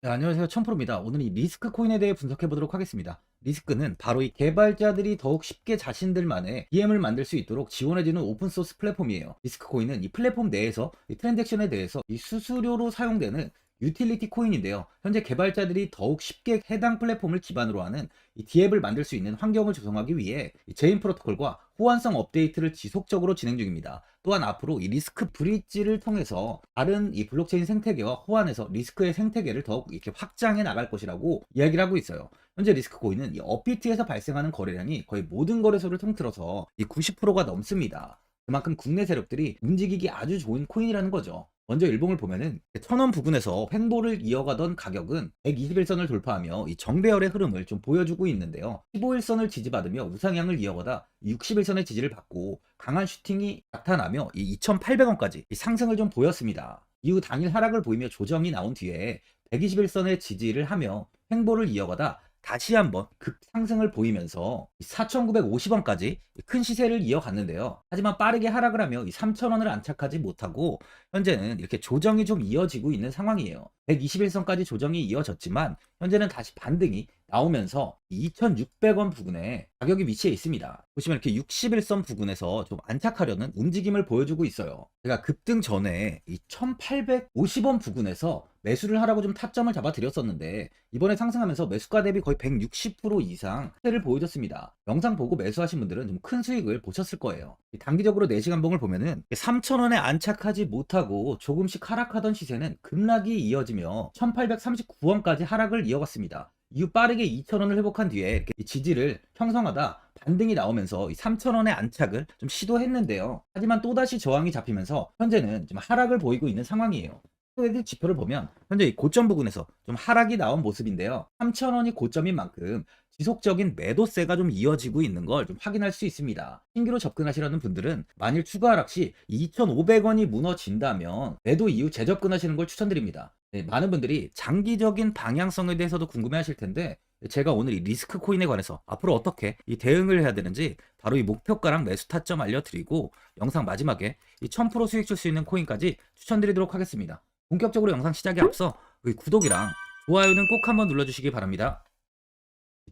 네, 안녕하세요. 천프로입니다. 오늘 이 리스크 코인에 대해 분석해 보도록 하겠습니다. 리스크는 바로 이 개발자들이 더욱 쉽게 자신들만의 DM을 만들 수 있도록 지원해주는 오픈소스 플랫폼이에요. 리스크 코인은 이 플랫폼 내에서 이 트랜잭션에 대해서 이 수수료로 사용되는 유틸리티 코인인데요. 현재 개발자들이 더욱 쉽게 해당 플랫폼을 기반으로 하는 이 DApp을 만들 수 있는 환경을 조성하기 위해 이 제인 프로토콜과 호환성 업데이트를 지속적으로 진행 중입니다. 또한 앞으로 이 리스크 브릿지를 통해서 다른 이 블록체인 생태계와 호환해서 리스크의 생태계를 더욱 이렇게 확장해 나갈 것이라고 이야기를 하고 있어요. 현재 리스크 코인은 이 업비트에서 발생하는 거래량이 거의 모든 거래소를 통틀어서 이 90%가 넘습니다. 그만큼 국내 세력들이 움직이기 아주 좋은 코인이라는 거죠. 먼저 일봉을 보면은 1000원 부근에서 횡보를 이어가던 가격은 121선을 돌파하며 이 정배열의 흐름을 좀 보여주고 있는데요. 15일선을 지지받으며 우상향을 이어가다 61선의 지지를 받고 강한 슈팅이 나타나며 이 2800원까지 상승을 좀 보였습니다. 이후 당일 하락을 보이며 조정이 나온 뒤에 121선의 지지를 하며 횡보를 이어가다 다시 한번 급상승을 보이면서 4,950원까지 큰 시세를 이어갔는데요. 하지만 빠르게 하락을 하며 이 3,000원을 안착하지 못하고 현재는 이렇게 조정이 좀 이어지고 있는 상황이에요. 121선까지 조정이 이어졌지만 현재는 다시 반등이 나오면서 2,600원 부근에 가격이 위치해 있습니다. 보시면 이렇게 61선 부근에서 좀 안착하려는 움직임을 보여주고 있어요. 제가 급등 전에 이 1,850원 부근에서 매수를 하라고 좀 타점을 잡아 드렸었는데 이번에 상승하면서 매수가 대비 거의 160% 이상 세를 보여줬습니다. 영상 보고 매수하신 분들은 좀 큰 수익을 보셨을 거예요. 단기적으로 4시간 봉을 보면은 3,000원에 안착하지 못하고 조금씩 하락하던 시세는 급락이 이어지며 1,839원까지 하락을 이어갔습니다. 이후 빠르게 2,000원을 회복한 뒤에 이렇게 지지를 형성하다 반등이 나오면서 3,000원의 안착을 좀 시도했는데요. 하지만 또다시 저항이 잡히면서 현재는 좀 하락을 보이고 있는 상황이에요. 애들 지표를 보면 현재 이 고점 부근에서 좀 하락이 나온 모습인데요. 3,000원이 고점인 만큼 지속적인 매도세가 좀 이어지고 있는 걸 좀 확인할 수 있습니다. 신규로 접근하시려는 분들은 만일 추가 하락 시 2,500원이 무너진다면 매도 이후 재접근하시는 걸 추천드립니다. 네, 많은 분들이 장기적인 방향성에 대해서도 궁금해 하실 텐데 제가 오늘 이 리스크 코인에 관해서 앞으로 어떻게 이 대응을 해야 되는지 바로 이 목표가랑 매수 타점 알려드리고 영상 마지막에 이 1000% 수익 줄 수 있는 코인까지 추천드리도록 하겠습니다. 본격적으로 영상 시작에 앞서 구독이랑 좋아요는 꼭 한번 눌러주시기 바랍니다.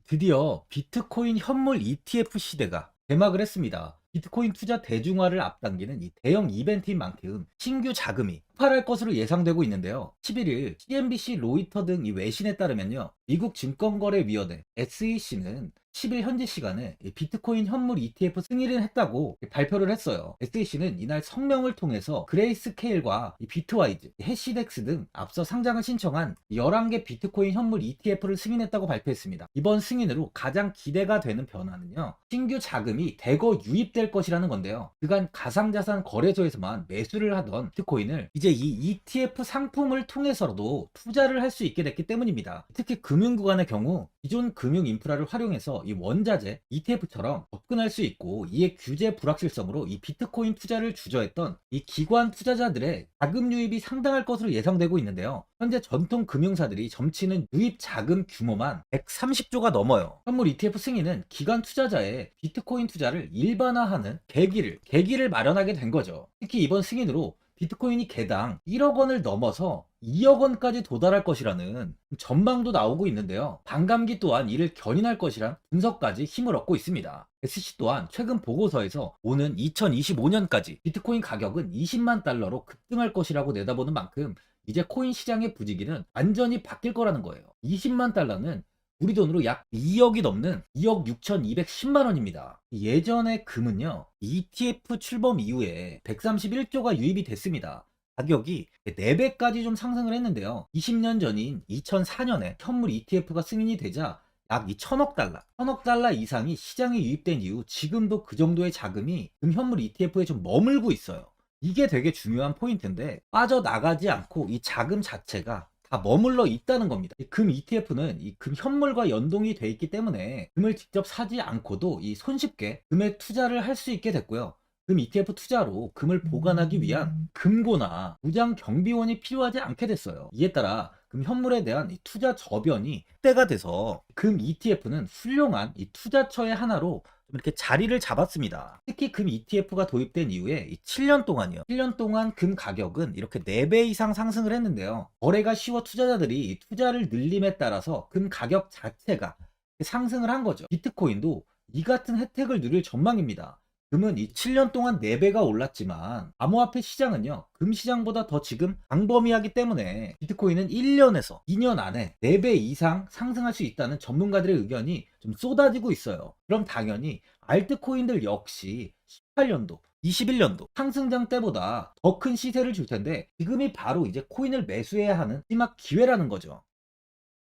드디어 비트코인 현물 ETF 시대가 개막을 했습니다. 비트코인 투자 대중화를 앞당기는 이 대형 이벤트인 만큼 신규 자금이 폭발할 것으로 예상되고 있는데요. 11일 CNBC, 로이터 등 이 외신에 따르면요. 미국 증권거래위원회 SEC는 10일 현지 시간에 비트코인 현물 ETF 승인을 했다고 발표를 했어요. SEC는 이날 성명을 통해서 그레이스케일과 비트와이즈, 해시덱스 등 앞서 상장을 신청한 11개 비트코인 현물 ETF를 승인했다고 발표했습니다. 이번 승인으로 가장 기대가 되는 변화는요. 신규 자금이 대거 유입될 것이라는 건데요. 그간 가상자산 거래소에서만 매수를 하던 비트코인을 이제 이 ETF 상품을 통해서도 투자를 할 수 있게 됐기 때문입니다. 특히 금융구간의 경우 기존 금융 인프라를 활용해서 이 원자재 ETF처럼 접근할 수 있고 이에 규제 불확실성으로 이 비트코인 투자를 주저했던 이 기관 투자자들의 자금 유입이 상당할 것으로 예상되고 있는데요. 현재 전통 금융사들이 점치는 유입 자금 규모만 130조가 넘어요. 현물 ETF 승인은 기관 투자자의 비트코인 투자를 일반화하는 계기를 마련하게 된 거죠. 특히 이번 승인으로 비트코인이 개당 1억 원을 넘어서 2억 원까지 도달할 것이라는 전망도 나오고 있는데요. 반감기 또한 이를 견인할 것이란 분석까지 힘을 얻고 있습니다. SC 또한 최근 보고서에서 오는 2025년까지 비트코인 가격은 20만 달러로 급등할 것이라고 내다보는 만큼 이제 코인 시장의 부지기는 완전히 바뀔 거라는 거예요. 20만 달러는 우리 돈으로 약 2억이 넘는 2억 6,210만 원입니다. 예전에 금은요, ETF 출범 이후에 131조가 유입이 됐습니다. 가격이 4배까지 좀 상승을 했는데요. 20년 전인 2004년에 현물 ETF가 승인이 되자 약 1,000억 달러 이상이 시장에 유입된 이후 지금도 그 정도의 자금이 현물 ETF에 좀 머물고 있어요. 이게 되게 중요한 포인트인데 빠져나가지 않고 이 자금 자체가 다 머물러 있다는 겁니다. 금 ETF는 이 금 현물과 연동이 돼 있기 때문에 금을 직접 사지 않고도 이 손쉽게 금에 투자를 할 수 있게 됐고요. 금 ETF 투자로 금을 보관하기 위한 금고나 무장 경비원이 필요하지 않게 됐어요. 이에 따라 금 현물에 대한 이 투자 저변이 확대가 돼서 금 ETF는 훌륭한 이 투자처의 하나로 이렇게 자리를 잡았습니다. 특히 금 ETF가 도입된 이후에 이 7년 동안이요. 7년 동안 금 가격은 이렇게 4배 이상 상승을 했는데요. 거래가 쉬워 투자자들이 이 투자를 늘림에 따라서 금 가격 자체가 상승을 한 거죠. 비트코인도 이 같은 혜택을 누릴 전망입니다. 금은 이 7년 동안 4배가 올랐지만 암호화폐 시장은요, 금 시장보다 더 지금 광범위하기 때문에 비트코인은 1년에서 2년 안에 4배 이상 상승할 수 있다는 전문가들의 의견이 좀 쏟아지고 있어요. 그럼 당연히 알트코인들 역시 18년도 21년도 상승장 때보다 더 큰 시세를 줄 텐데, 지금이 바로 이제 코인을 매수해야 하는 마지막 기회라는 거죠.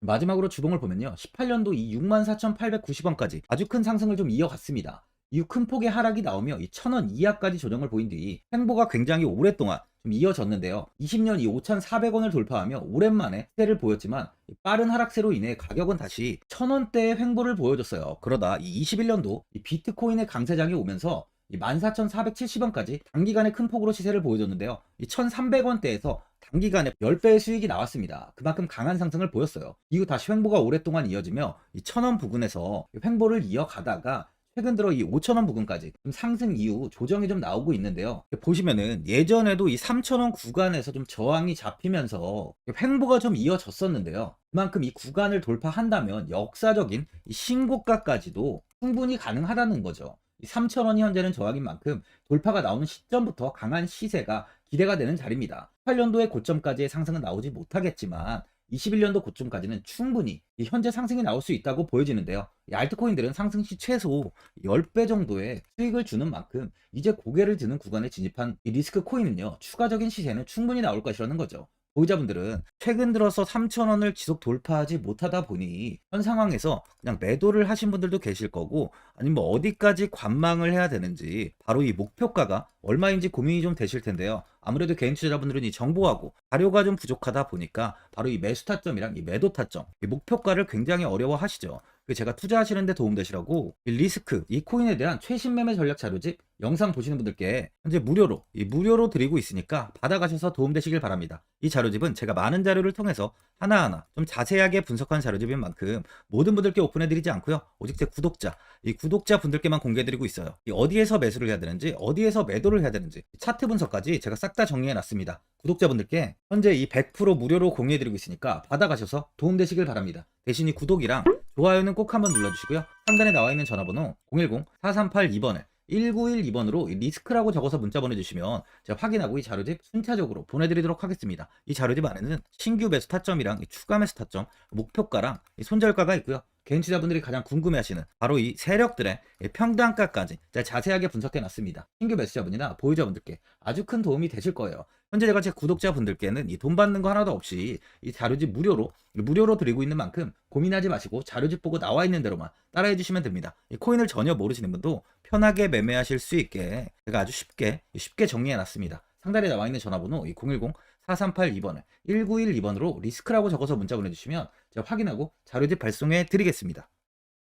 마지막으로 주봉을 보면요, 18년도 이 64,890원까지 아주 큰 상승을 좀 이어갔습니다. 이후 큰 폭의 하락이 나오며 이 1,000원 이하까지 조정을 보인 뒤 횡보가 굉장히 오랫동안 좀 이어졌는데요. 20년 이 5,400원을 돌파하며 오랜만에 시세를 보였지만 빠른 하락세로 인해 가격은 다시 1,000원대의 횡보를 보여줬어요. 그러다 이 21년도 이 비트코인의 강세장이 오면서 이 14,470원까지 단기간에 큰 폭으로 시세를 보여줬는데요. 이 1,300원대에서 단기간에 10배의 수익이 나왔습니다. 그만큼 강한 상승을 보였어요. 이후 다시 횡보가 오랫동안 이어지며 이 1,000원 부근에서 횡보를 이어가다가 최근 들어 이 5,000원 부근까지 좀 상승 이후 조정이 좀 나오고 있는데요. 보시면은 예전에도 이 3,000원 구간에서 좀 저항이 잡히면서 횡보가 좀 이어졌었는데요. 그만큼 이 구간을 돌파한다면 역사적인 이 신고가까지도 충분히 가능하다는 거죠. 3,000원이 현재는 저항인 만큼 돌파가 나오는 시점부터 강한 시세가 기대가 되는 자리입니다. 18년도의 고점까지의 상승은 나오지 못하겠지만 21년도 고점까지는 충분히 현재 상승이 나올 수 있다고 보여지는데요. 이 알트코인들은 상승 시 최소 10배 정도의 수익을 주는 만큼 이제 고개를 드는 구간에 진입한 이 리스크 코인은요, 추가적인 시세는 충분히 나올 것이라는 거죠. 보유자분들은 최근 들어서 3,000원을 지속 돌파하지 못하다 보니 현 상황에서 그냥 매도를 하신 분들도 계실 거고, 아니면 뭐 어디까지 관망을 해야 되는지, 바로 이 목표가가 얼마인지 고민이 좀 되실 텐데요. 아무래도 개인 투자자분들은 이 정보하고 자료가 좀 부족하다 보니까 바로 이 매수 타점이랑 이 매도 타점, 이 목표가를 굉장히 어려워하시죠. 제가 투자하시는 데 도움되시라고 이 리스크, 이 코인에 대한 최신 매매 전략 자료집 영상 보시는 분들께 현재 무료로 드리고 있으니까 받아가셔서 도움되시길 바랍니다. 이 자료집은 제가 많은 자료를 통해서 하나하나 좀 자세하게 분석한 자료집인 만큼 모든 분들께 오픈해드리지 않고요, 오직 제 구독자, 이 구독자 분들께만 공개해드리고 있어요. 이 어디에서 매수를 해야 되는지, 어디에서 매도를 해야 되는지 차트 분석까지 제가 싹 다 정리해놨습니다. 구독자분들께 현재 이 100% 무료로 공유해드리고 있으니까 받아가셔서 도움되시길 바랍니다. 대신 이 구독이랑 좋아요는 꼭 한번 눌러주시고요. 상단에 나와 있는 전화번호 010-4382번을 1912번으로 리스크라고 적어서 문자 보내주시면 제가 확인하고 이 자료집 순차적으로 보내드리도록 하겠습니다. 이 자료집 안에는 신규 매수 타점이랑 추가 매수 타점, 목표가랑 손절가가 있고요. 개인 투자분들이 가장 궁금해하시는 바로 이 세력들의 평단가까지 제가 자세하게 분석해놨습니다. 신규 매수자분이나 보유자분들께 아주 큰 도움이 되실 거예요. 현재 제가 제 구독자분들께는 이 돈 받는 거 하나도 없이 이 자료집 무료로 드리고 있는 만큼 고민하지 마시고 자료집 보고 나와 있는 대로만 따라해 주시면 됩니다. 이 코인을 전혀 모르시는 분도 편하게 매매하실 수 있게 제가 아주 쉽게 정리해 놨습니다. 상단에 나와 있는 전화번호 010-4382번을 1912번으로 리스크라고 적어서 문자 보내주시면 제가 확인하고 자료집 발송해 드리겠습니다.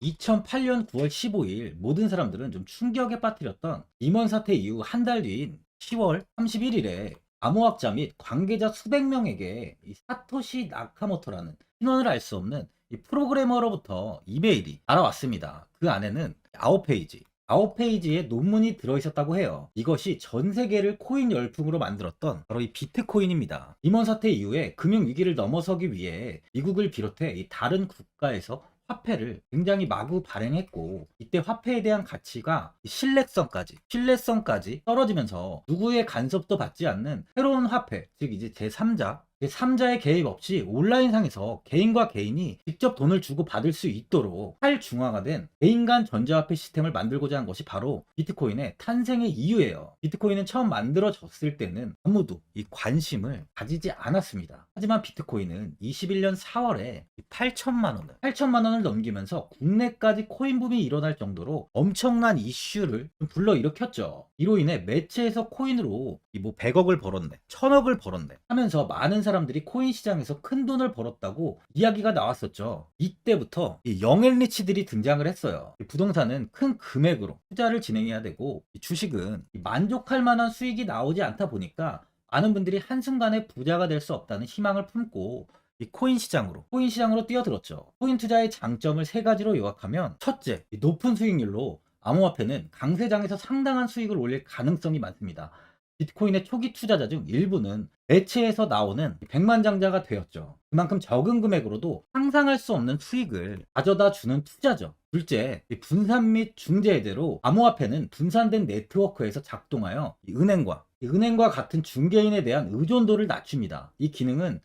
2008년 9월 15일 모든 사람들은 좀 충격에 빠뜨렸던 임원 사태 이후 한 달 뒤인 10월 31일에 암호학자 및 관계자 수백 명에게 이 사토시 나카모토라는 신원을 알 수 없는 이 프로그래머로부터 이메일이 날아왔습니다. 그 안에는 9페이지의 논문이 들어있었다고 해요. 이것이 전 세계를 코인 열풍으로 만들었던 바로 이 비트코인입니다. 임원 사태 이후에 금융위기를 넘어서기 위해 미국을 비롯해 이 다른 국가에서 화폐를 굉장히 마구 발행했고, 이때 화폐에 대한 가치가 신뢰성까지 떨어지면서 누구의 간섭도 받지 않는 새로운 화폐, 즉 이제 제3자의 개입 없이 온라인상에서 개인과 개인이 직접 돈을 주고 받을 수 있도록 탈중앙화된 개인 간 전자화폐 시스템을 만들고자 한 것이 바로 비트코인의 탄생의 이유예요. 비트코인은 처음 만들어졌을 때는 아무도 이 관심을 가지지 않았습니다. 하지만 비트코인은 21년 4월에 8천만 원을 넘기면서 국내까지 코인 붐이 일어날 정도로 엄청난 이슈를 불러일으켰죠. 이로 인해 매체에서 코인으로 뭐 100억을 벌었네, 1000억을 벌었네 하면서 많은 사람들이 코인 시장에서 큰 돈을 벌었다고 이야기가 나왔었죠. 이때부터 이 영앤리치들이 등장을 했어요. 부동산은 큰 금액으로 투자를 진행해야 되고, 주식은 만족할 만한 수익이 나오지 않다 보니까 많은 분들이 한순간에 부자가 될 수 없다는 희망을 품고 이 코인 시장으로 뛰어들었죠. 코인 투자의 장점을 세 가지로 요약하면, 첫째, 높은 수익률로 암호화폐는 강세장에서 상당한 수익을 올릴 가능성이 많습니다. 비트코인의 초기 투자자 중 일부는 매체에서 나오는 백만장자가 되었죠. 그만큼 적은 금액으로도 상상할 수 없는 수익을 가져다 주는 투자죠. 둘째, 이 분산 및 중재대로 암호화폐는 분산된 네트워크에서 작동하여 이 은행과 같은 중개인에 대한 의존도를 낮춥니다. 이 기능은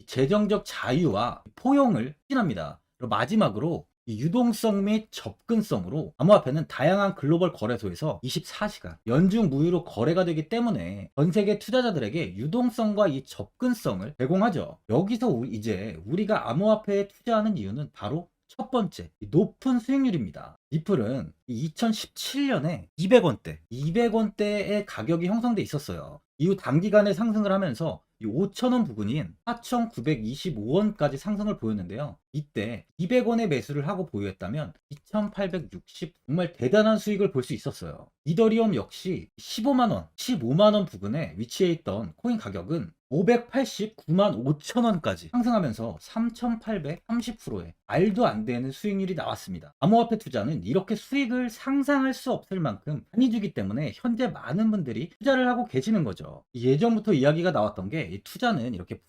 재정적 자유와 포용을 추진합니다. 그리고 마지막으로 이 유동성 및 접근성으로 암호화폐는 다양한 글로벌 거래소에서 24시간 연중 무휴로 거래가 되기 때문에 전 세계 투자자들에게 유동성과 이 접근성을 제공하죠. 여기서 이제 우리가 암호화폐에 투자하는 이유는 바로 첫 번째, 이 높은 수익률입니다. 리플은 2017년에 200원대의 가격이 형성돼 있었어요. 이후 단기간에 상승을 하면서 이 5,000원 부근인 4,925원까지 상승을 보였는데요. 이때 200원의 매수를 하고 보유했다면 2,860 정말 대단한 수익을 볼 수 있었어요. 이더리움 역시 15만원 부근에 위치해 있던 코인 가격은 589만 5천원까지 상승하면서 3,830%의 말도 안 되는 수익률이 나왔습니다. 암호화폐 투자는 이렇게 수익을 상상할 수 없을 만큼 많이 주기 때문에 현재 많은 분들이 투자를 하고 계시는 거죠. 예전부터 이야기가 나왔던 게 이 투자는 이렇게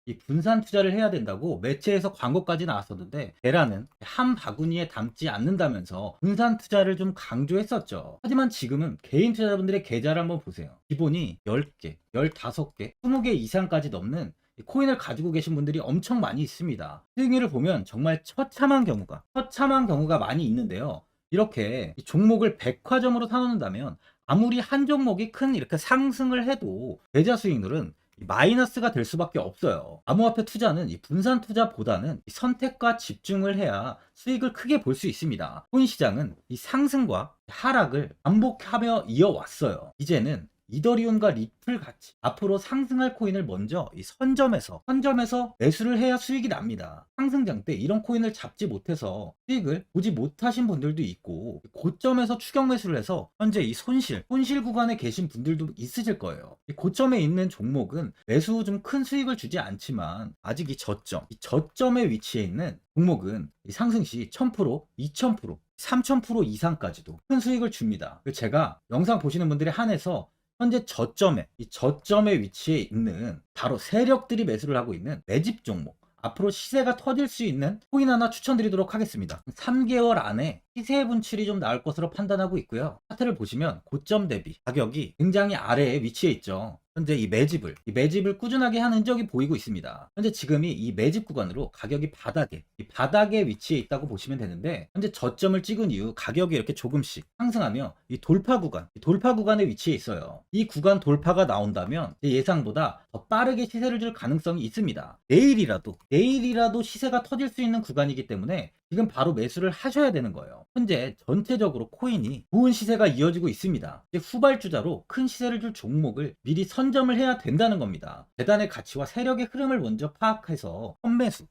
이 분산 투자를 해야 된다고 매체에서 광고까지 나왔었는데 계란은 한 바구니에 담지 않는다면서 분산 투자를 좀 강조했었죠. 하지만 지금은 개인 투자자분들의 계좌를 한번 보세요. 기본이 10개, 15개, 20개 이상까지 넘는 코인을 가지고 계신 분들이 엄청 많이 있습니다. 수익률을 보면 정말 처참한 경우가 많이 있는데요. 이렇게 종목을 백화점으로 사놓는다면 아무리 한 종목이 큰 이렇게 상승을 해도 계좌 수익률은 마이너스가 될 수밖에 없어요. 암호화폐 투자는 이 분산 투자보다는 이 선택과 집중을 해야 수익을 크게 볼 수 있습니다. 코인 시장은 이 상승과 하락을 반복하며 이어왔어요. 이제는 이더리움과 리플 같이 앞으로 상승할 코인을 먼저 이 선점에서 매수를 해야 수익이 납니다. 상승장 때 이런 코인을 잡지 못해서 수익을 보지 못하신 분들도 있고 고점에서 추격 매수를 해서 현재 이 손실 구간에 계신 분들도 있으실 거예요. 이 고점에 있는 종목은 매수 후 좀 큰 수익을 주지 않지만 아직 이 저점에 위치해 있는 종목은 이 상승 시 1000%, 2000%, 3000% 이상까지도 큰 수익을 줍니다. 제가 영상 보시는 분들에 한해서 현재 저점에 위치해 있는 바로 세력들이 매수를 하고 있는 매집 종목, 앞으로 시세가 터질 수 있는 코인 하나 추천드리도록 하겠습니다. 3개월 안에 시세 분출이 좀 나올 것으로 판단하고 있고요. 차트를 보시면 고점 대비 가격이 굉장히 아래에 위치해 있죠. 현재 이 매집을 꾸준하게 한 흔적이 보이고 있습니다. 현재 지금이 이 매집 구간으로 가격이 바닥에 위치해 있다고 보시면 되는데, 현재 저점을 찍은 이후 가격이 이렇게 조금씩 상승하며 이 돌파 구간에 위치해 있어요. 이 구간 돌파가 나온다면 제 예상보다 더 빠르게 시세를 줄 가능성이 있습니다. 내일이라도 시세가 터질 수 있는 구간이기 때문에 지금 바로 매수를 하셔야 되는 거예요. 현재 전체적으로 코인이 좋은 시세가 이어지고 있습니다. 이제 후발주자로 큰 시세를 줄 종목을 미리 선점을 해야 된다는 겁니다. 재단의 가치와 세력의 흐름을 먼저 파악해서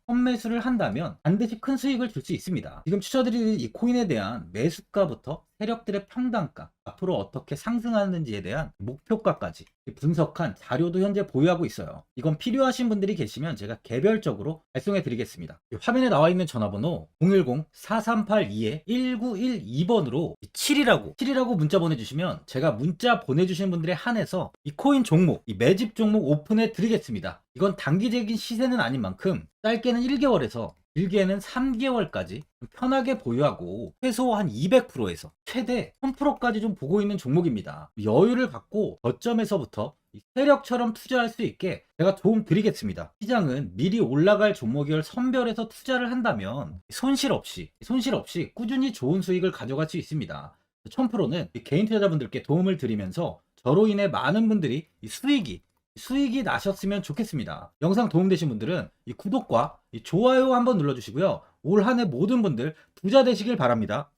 선매수를 한다면 반드시 큰 수익을 줄 수 있습니다. 지금 추천드리는 이 코인에 대한 매수가부터 세력들의 평단가, 앞으로 어떻게 상승하는지에 대한 목표가까지 분석한 자료도 현재 보유하고 있어요. 이건 필요하신 분들이 계시면 제가 개별적으로 발송해 드리겠습니다. 화면에 나와 있는 전화번호 010-4382-1912번으로 7이라고 문자 보내주시면 제가 문자 보내주신 분들에 한해서 이 코인 종목, 이 매집 종목 오픈해 드리겠습니다. 이건 단기적인 시세는 아닌 만큼 짧게는 1개월에서 길게는 3개월까지 편하게 보유하고 최소 한 200%에서 최대 1000%까지 좀 보고 있는 종목입니다. 여유를 갖고 저점에서부터 세력처럼 투자할 수 있게 제가 도움 드리겠습니다. 시장은 미리 올라갈 종목을 선별해서 투자를 한다면 손실 없이 꾸준히 좋은 수익을 가져갈 수 있습니다. 1000%는 개인 투자자분들께 도움을 드리면서 저로 인해 많은 분들이 수익이 나셨으면 좋겠습니다. 영상 도움되신 분들은 이 구독과 이 좋아요 한번 눌러주시고요. 올 한 해 모든 분들 부자 되시길 바랍니다.